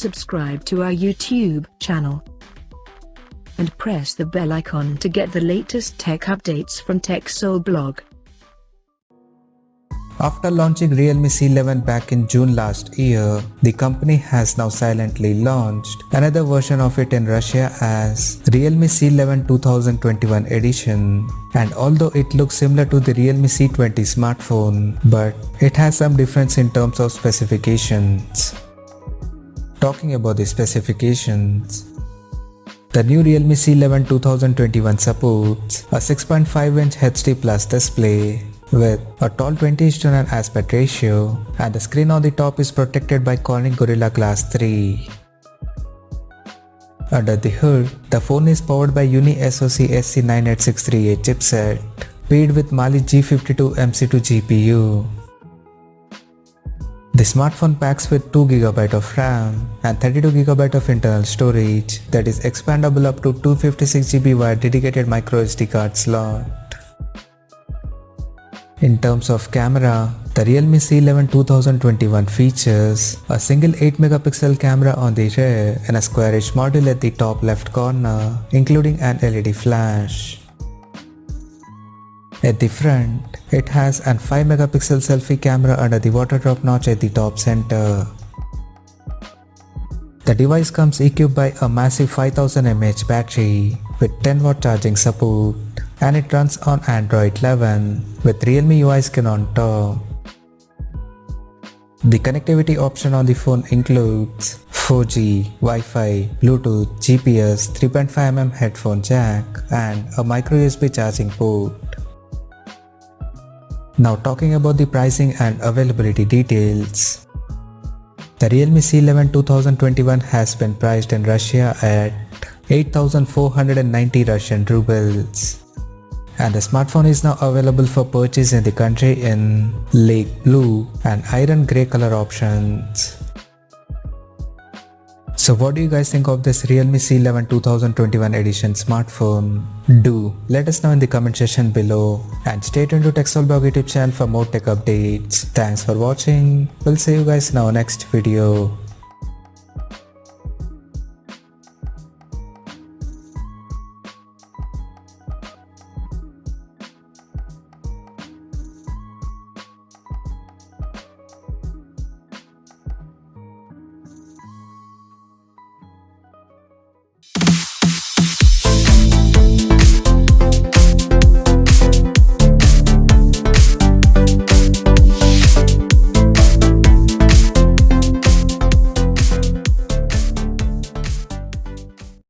subscribe to our YouTube channel and press the bell icon to get the latest tech updates from TechSole Blog. After launching Realme C11 back in June last year, the company has now silently launched another version of it in Russia as Realme C11 2021 edition. And although it looks similar to the Realme C20 smartphone, but it has some difference in terms of specifications. Talking about the specifications, the new Realme C11 2021 supports a 6.5-inch HD Plus display with a tall 20:9 aspect ratio, and the screen on the top is protected by Corning Gorilla Glass 3. Under the hood, the phone is powered by Uni-SoC SC98638 chipset, paired with Mali G52 MC2 GPU. The smartphone packs with 2GB of RAM and 32GB of internal storage that is expandable up to 256GB via dedicated microSD card slot. In terms of camera, the Realme C11 2021 features a single 8MP camera on the rear and a squarish module at the top left corner, including an LED flash. At the front, it has an 5MP selfie camera under the water drop notch at the top center. The device comes equipped by a massive 5000 mAh battery with 10W charging support, and it runs on Android 11 with Realme UI skin on top. The connectivity option on the phone includes 4G, Wi-Fi, Bluetooth, GPS, 3.5mm headphone jack, and a micro USB charging port. Now talking about the pricing and availability details. The Realme C11 2021 has been priced in Russia at 8,490 Russian rubles. And the smartphone is now available for purchase in the country in lake blue and iron grey color options. So what do you guys think of this Realme C11 2021 edition smartphone? Do let us know in the comment section below, and stay tuned to TechSole Blog YouTube channel for more tech updates. Thanks for watching. We'll see you guys in our next video.